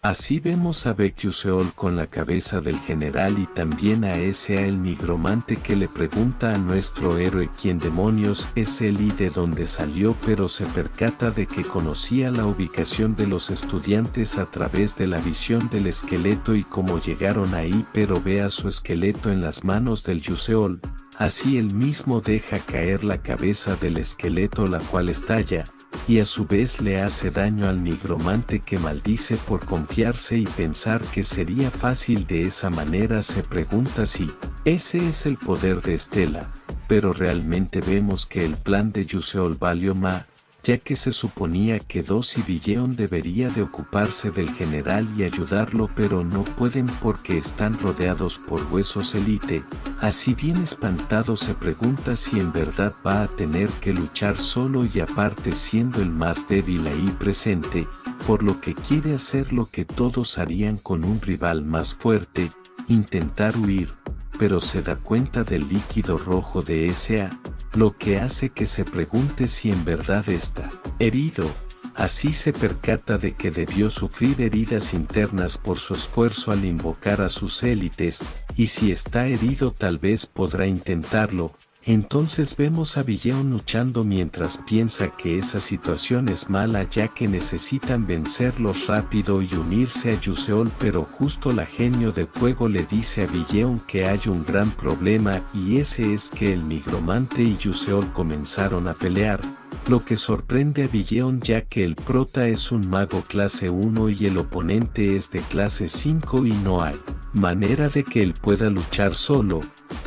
Así vemos a Baek Yuseol con la cabeza del general y también a S.A. el nigromante que le pregunta a nuestro héroe quién demonios es él y de dónde salió, pero se percata de que conocía la ubicación de los estudiantes a través de la visión del esqueleto y cómo llegaron ahí, pero ve a su esqueleto en las manos del Yuseol. Así él mismo deja caer la cabeza del esqueleto, la cual estalla, y a su vez le hace daño al nigromante que maldice por confiarse y pensar que sería fácil de esa manera. Se pregunta si ese es el poder de Estela, pero realmente vemos que el plan de Yuseol valió más, ya que se suponía que Dos y Billeon debería de ocuparse del general y ayudarlo, pero no pueden porque están rodeados por huesos élite. Así bien espantado se pregunta si en verdad va a tener que luchar solo y aparte siendo el más débil ahí presente, por lo que quiere hacer lo que todos harían con un rival más fuerte, intentar huir, pero se da cuenta del líquido rojo de S.A., lo que hace que se pregunte si en verdad está herido. Así se percata de que debió sufrir heridas internas por su esfuerzo al invocar a sus élites, y si está herido tal vez podrá intentarlo. Entonces vemos a Billeon luchando mientras piensa que esa situación es mala ya que necesitan vencerlos rápido y unirse a Yuseol, pero justo la genio de fuego le dice a Billeon que hay un gran problema y ese es que el nigromante y Yuseol comenzaron a pelear, lo que sorprende a Billeon ya que el prota es un mago clase 1 y el oponente es de clase 5 y no hay manera de que él pueda luchar solo.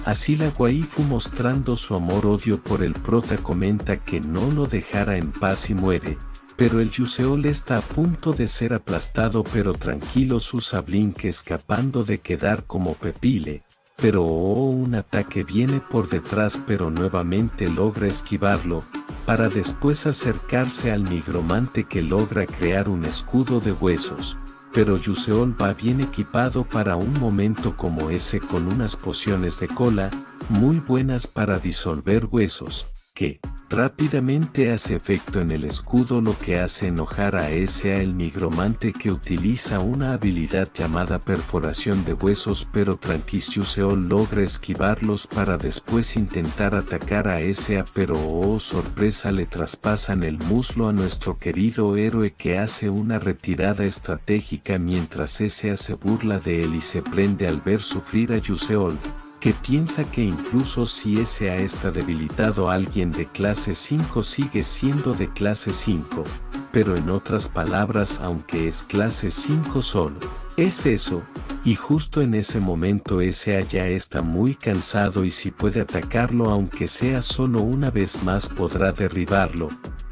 Así la waifu, mostrando su amor-odio por el prota, comenta que no lo dejará en paz y muere, pero el Yuseol está a punto de ser aplastado, pero tranquilos usa Blink escapando de quedar como Pepile, pero un ataque viene por detrás pero nuevamente logra esquivarlo, para después acercarse al nigromante que logra crear un escudo de huesos. Pero Yuseol va bien equipado para un momento como ese con unas pociones de cola, muy buenas para disolver huesos, que rápidamente hace efecto en el escudo, lo que hace enojar a S.A. el nigromante, que utiliza una habilidad llamada perforación de huesos, pero tranquis Yuseol logra esquivarlos para después intentar atacar a S.A. pero sorpresa, le traspasan el muslo a nuestro querido héroe, que hace una retirada estratégica mientras S.A. se burla de él y se prende al ver sufrir a Yuseol, que piensa que incluso si S.A. está debilitado, alguien de clase 5 sigue siendo de clase 5, pero en otras palabras, aunque es clase 5 solo, es eso, y justo en ese momento S.A. ya está muy cansado y si puede atacarlo aunque sea solo una vez más podrá derribarlo,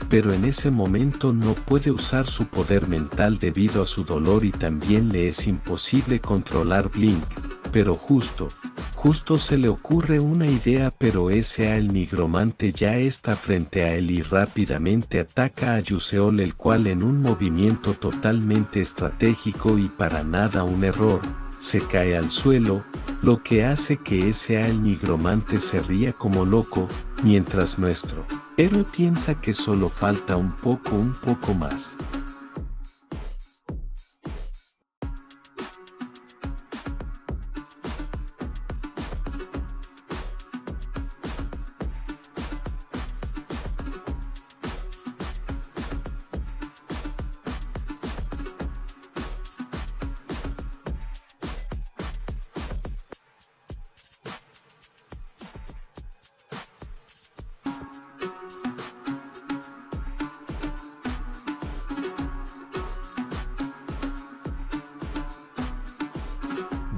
pero en ese momento no puede usar su poder mental debido a su dolor y también le es imposible controlar Blink, pero justo se le ocurre una idea, pero S.A. el nigromante ya está frente a él y rápidamente ataca a Yuseol, el cual en un movimiento totalmente estratégico y para nada un error, se cae al suelo, lo que hace que S.A. el nigromante se ría como loco, mientras nuestro héroe piensa que solo falta un poco más.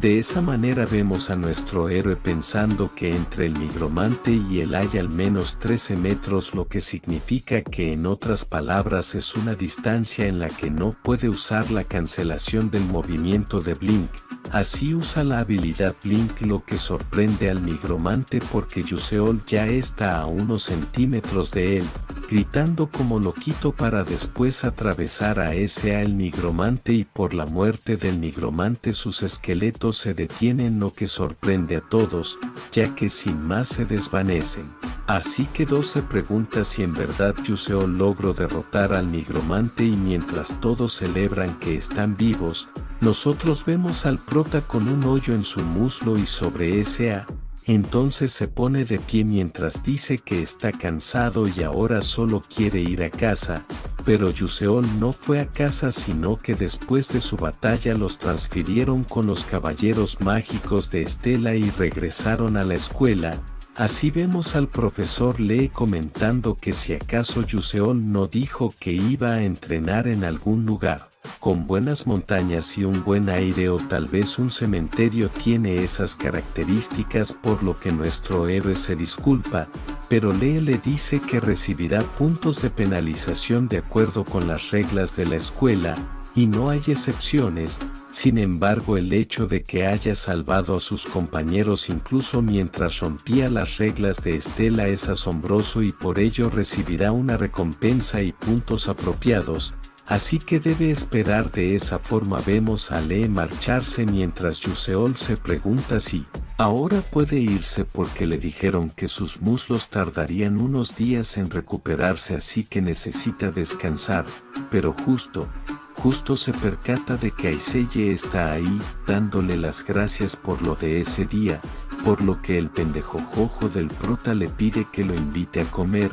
De esa manera vemos a nuestro héroe pensando que entre el nigromante y él hay al menos 13 metros, lo que significa que en otras palabras es una distancia en la que no puede usar la cancelación del movimiento de Blink. Así usa la habilidad Blink, lo que sorprende al nigromante porque Yuseol ya está a unos centímetros de él, gritando como loquito para después atravesar a S.A. el nigromante, y por la muerte del nigromante sus esqueletos se detienen, lo que sorprende a todos, ya que sin más se desvanecen. Así que 2 se pregunta si en verdad Yuseol logró derrotar al nigromante y mientras todos celebran que están vivos, nosotros vemos al prota con un hoyo en su muslo y sobre ese A. Entonces se pone de pie mientras dice que está cansado y ahora solo quiere ir a casa, pero Yuseol no fue a casa sino que después de su batalla los transfirieron con los caballeros mágicos de Estela y regresaron a la escuela. Así vemos al profesor Lee comentando que si acaso Yuseol no dijo que iba a entrenar en algún lugar con buenas montañas y un buen aire o tal vez un cementerio tiene esas características por lo que nuestro héroe se disculpa, pero Lee le dice que recibirá puntos de penalización de acuerdo con las reglas de la escuela, y no hay excepciones. Sin embargo, el hecho de que haya salvado a sus compañeros incluso mientras rompía las reglas de Estela es asombroso y por ello recibirá una recompensa y puntos apropiados, así que debe esperar. De esa forma vemos a Lee marcharse mientras Yuseol se pregunta si ahora puede irse porque le dijeron que sus muslos tardarían unos días en recuperarse así que necesita descansar, pero justo se percata de que Aiseye está ahí, dándole las gracias por lo de ese día, por lo que el pendejo jojo del prota le pide que lo invite a comer,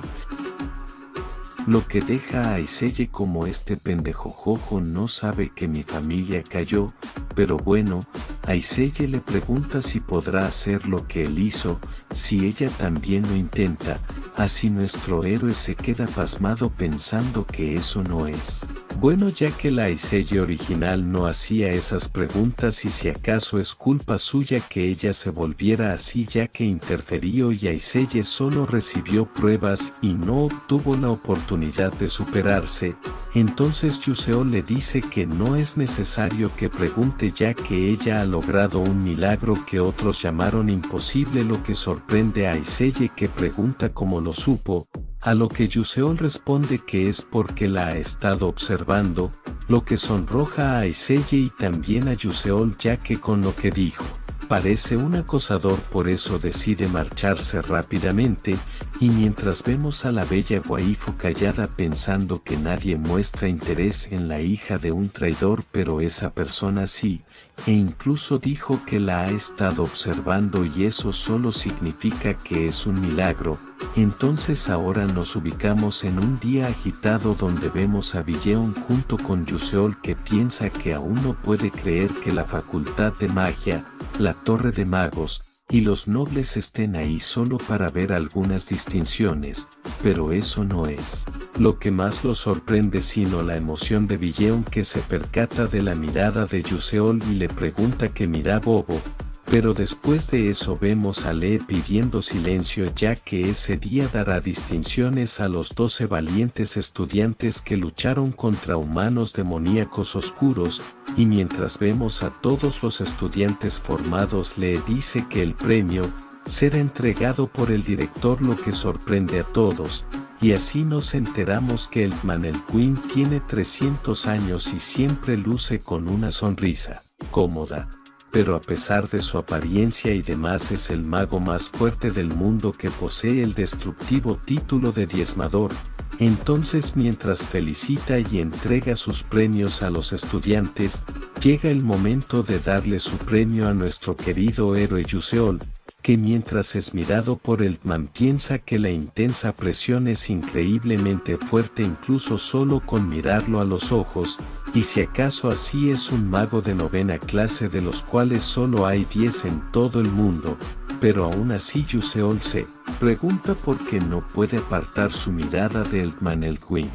lo que deja a Aiseye como este pendejo jojo no sabe que mi familia cayó, pero bueno, Aiseye le pregunta si podrá hacer lo que él hizo, si ella también lo intenta, así nuestro héroe se queda pasmado pensando que eso no es bueno ya que la Aiseye original no hacía esas preguntas y si acaso es culpa suya que ella se volviera así ya que interfirió y Aiseye solo recibió pruebas y no obtuvo la oportunidad de superarse. Entonces Yuseol le dice que no es necesario que pregunte ya que ella ha logrado un milagro que otros llamaron imposible, lo que sorprende a Aiseye que pregunta cómo lo supo, a lo que Yuseol responde que es porque la ha estado observando, lo que sonroja a Aiseye y también a Yuseol ya que con lo que dijo parece un acosador, por eso decide marcharse rápidamente, y mientras vemos a la bella waifu callada pensando que nadie muestra interés en la hija de un traidor, pero esa persona sí, e incluso dijo que la ha estado observando y eso solo significa que es un milagro. Entonces ahora nos ubicamos en un día agitado donde vemos a Billeon junto con Yuseol que piensa que aún no puede creer que la facultad de magia, la torre de magos, y los nobles estén ahí solo para ver algunas distinciones, pero eso no es lo que más lo sorprende sino la emoción de Billeon que se percata de la mirada de Yuseol y le pregunta que mira bobo. Pero después de eso vemos a Lee pidiendo silencio ya que ese día dará distinciones a los 12 valientes estudiantes que lucharon contra humanos demoníacos oscuros, y mientras vemos a todos los estudiantes formados Lee dice que el premio será entregado por el director, lo que sorprende a todos, y así nos enteramos que el Manelquin tiene 300 años y siempre luce con una sonrisa cómoda. Pero a pesar de su apariencia y demás es el mago más fuerte del mundo que posee el destructivo título de diezmador. Entonces mientras felicita y entrega sus premios a los estudiantes, llega el momento de darle su premio a nuestro querido héroe Yuseol, que mientras es mirado por el man piensa que la intensa presión es increíblemente fuerte incluso solo con mirarlo a los ojos, y si acaso así es un mago de 9ª clase de los cuales solo hay 10 en todo el mundo, pero aún así Yuseol se pregunta por qué no puede apartar su mirada del Manelquin.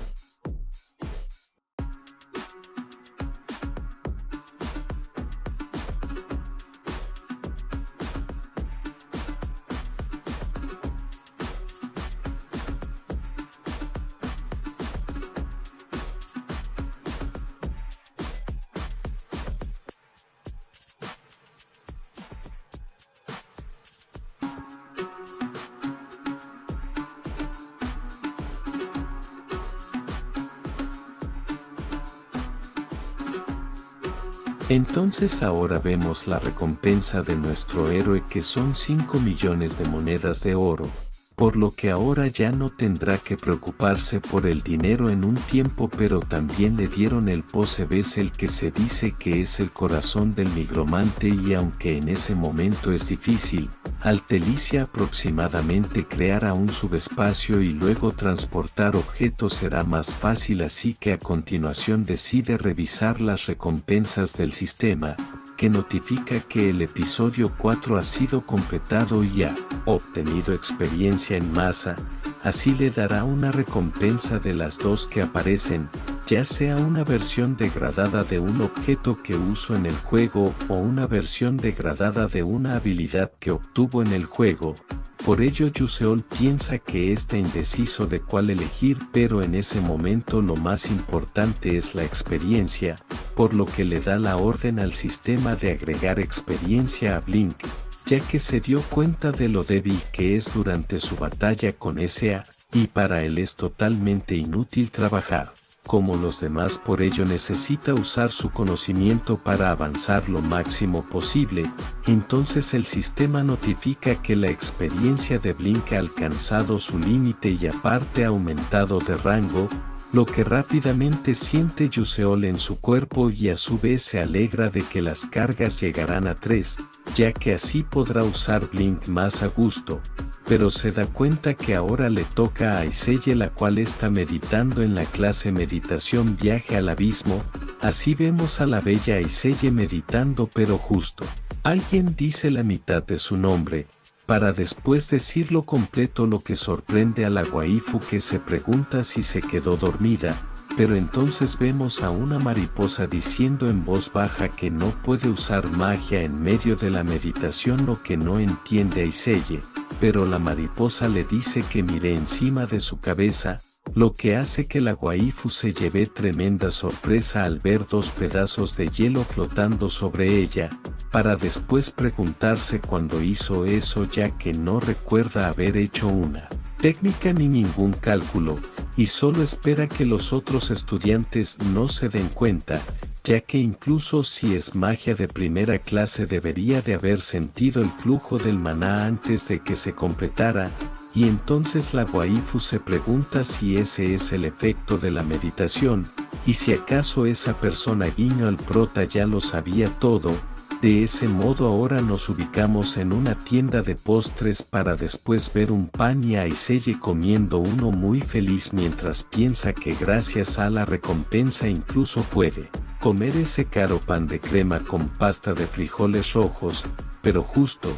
Entonces ahora vemos la recompensa de nuestro héroe que son 5 millones de monedas de oro, por lo que ahora ya no tendrá que preocuparse por el dinero en un tiempo, pero también le dieron el Posebes, el que se dice que es el corazón del nigromante, y aunque en ese momento es difícil, al Telicia aproximadamente crear a un subespacio y luego transportar objetos será más fácil, así que a continuación decide revisar las recompensas del sistema, que notifica que el episodio 4 ha sido completado y ha obtenido experiencia en masa. Así le dará una recompensa de las dos que aparecen, ya sea una versión degradada de un objeto que usó en el juego o una versión degradada de una habilidad que obtuvo en el juego. Por ello Yuseol piensa que está indeciso de cuál elegir, pero en ese momento lo más importante es la experiencia, por lo que le da la orden al sistema de agregar experiencia a Blink, ya que se dio cuenta de lo débil que es durante su batalla con S.A., y para él es totalmente inútil trabajar como los demás, por ello necesita usar su conocimiento para avanzar lo máximo posible. Entonces el sistema notifica que la experiencia de Blink ha alcanzado su límite y aparte ha aumentado de rango, lo que rápidamente siente Yuseol en su cuerpo, y a su vez se alegra de que las cargas llegarán a 3, ya que así podrá usar Blink más a gusto. Pero se da cuenta que ahora le toca a Aiseye, la cual está meditando en la clase Meditación Viaje al Abismo. Así vemos a la bella Aiseye meditando, pero justo alguien dice la mitad de su nombre, para después decirlo completo, lo que sorprende a la waifu, que se pregunta si se quedó dormida, pero entonces vemos a una mariposa diciendo en voz baja que no puede usar magia en medio de la meditación, lo que no entiende Aiseye, pero la mariposa le dice que mire encima de su cabeza, lo que hace que la waifu se lleve tremenda sorpresa al ver 2 pedazos de hielo flotando sobre ella, para después preguntarse cuándo hizo eso, ya que no recuerda haber hecho una técnica ni ningún cálculo, y solo espera que los otros estudiantes no se den cuenta, ya que incluso si es magia de primera clase debería de haber sentido el flujo del maná antes de que se completara, y entonces la waifu se pregunta si ese es el efecto de la meditación, y si acaso esa persona guiño al prota ya lo sabía todo. De ese modo ahora nos ubicamos en una tienda de postres para después ver un pan y a Aiseye comiendo uno muy feliz, mientras piensa que gracias a la recompensa incluso puede comer ese caro pan de crema con pasta de frijoles rojos, pero justo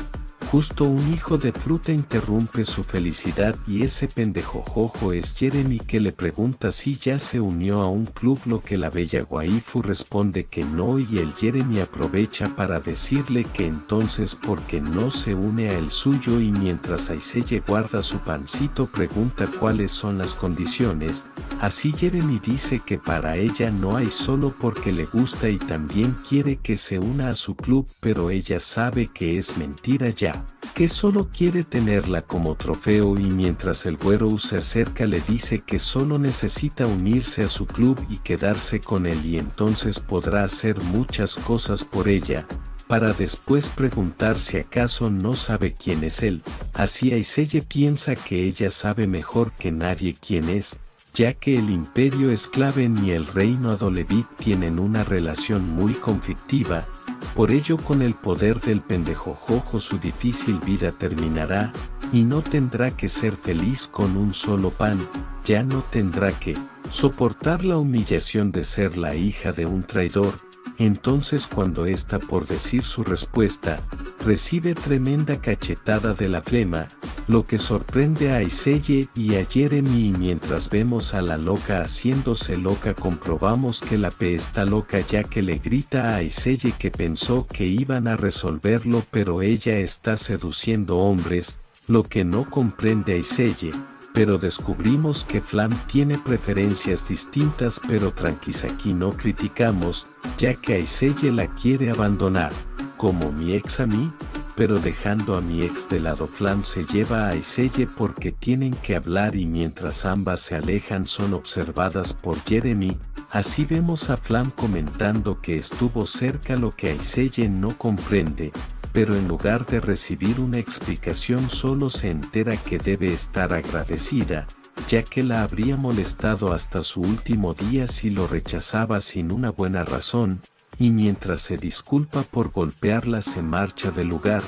un hijo de fruta interrumpe su felicidad, y ese pendejo jojo es Jeremy, que le pregunta si ya se unió a un club, lo que la bella waifu responde que no, y el Jeremy aprovecha para decirle que entonces por qué no se une a el suyo, y mientras Aiseye guarda su pancito pregunta cuáles son las condiciones. Así Jeremy dice que para ella no hay, solo porque le gusta y también quiere que se una a su club, pero ella sabe que es mentira, ya que solo quiere tenerla como trofeo, y mientras el güero se acerca le dice que solo necesita unirse a su club y quedarse con él, y entonces podrá hacer muchas cosas por ella, para después preguntar si acaso no sabe quién es él. Así Aiseye piensa que ella sabe mejor que nadie quién es, ya que el Imperio Esclaven y el Reino Adolevit tienen una relación muy conflictiva. Por ello, con el poder del pendejo jojo su difícil vida terminará, y no tendrá que ser feliz con un solo pan, ya no tendrá que soportar la humillación de ser la hija de un traidor. Entonces, cuando está por decir su respuesta, recibe tremenda cachetada de la flema, lo que sorprende a Aiseye y a Jeremy, y mientras vemos a la loca haciéndose loca comprobamos que la P está loca, ya que le grita a Aiseye que pensó que iban a resolverlo, pero ella está seduciendo hombres, lo que no comprende Aiseye. Pero descubrimos que Flam tiene preferencias distintas, pero tranquis, aquí no criticamos, ya que Aiseye la quiere abandonar, como mi ex a mí, pero dejando a mi ex de lado, Flam se lleva a Aiseye porque tienen que hablar, y mientras ambas se alejan son observadas por Jeremy. Así vemos a Flam comentando que estuvo cerca, lo que Aiseye no comprende, pero en lugar de recibir una explicación solo se entera que debe estar agradecida, ya que la habría molestado hasta su último día si lo rechazaba sin una buena razón, y mientras se disculpa por golpearla se marcha del lugar,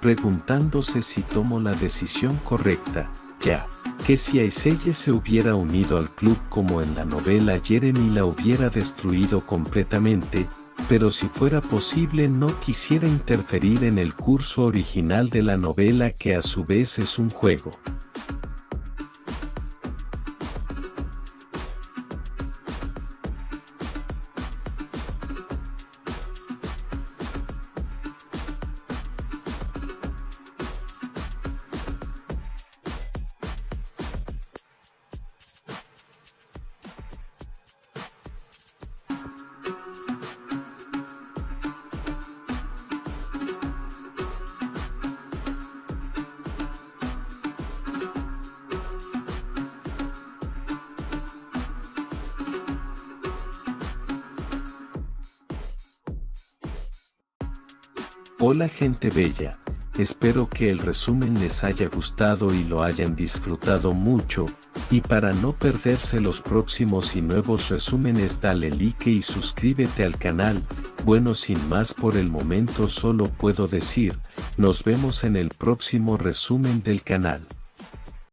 preguntándose si tomó la decisión correcta, ya que si Aiselle se hubiera unido al club como en la novela Jeremy la hubiera destruido completamente, pero si fuera posible no quisiera interferir en el curso original de la novela que a su vez es un juego. Hola gente bella, espero que el resumen les haya gustado y lo hayan disfrutado mucho, y para no perderse los próximos y nuevos resúmenes dale like y suscríbete al canal. Bueno, sin más por el momento solo puedo decir, nos vemos en el próximo resumen del canal.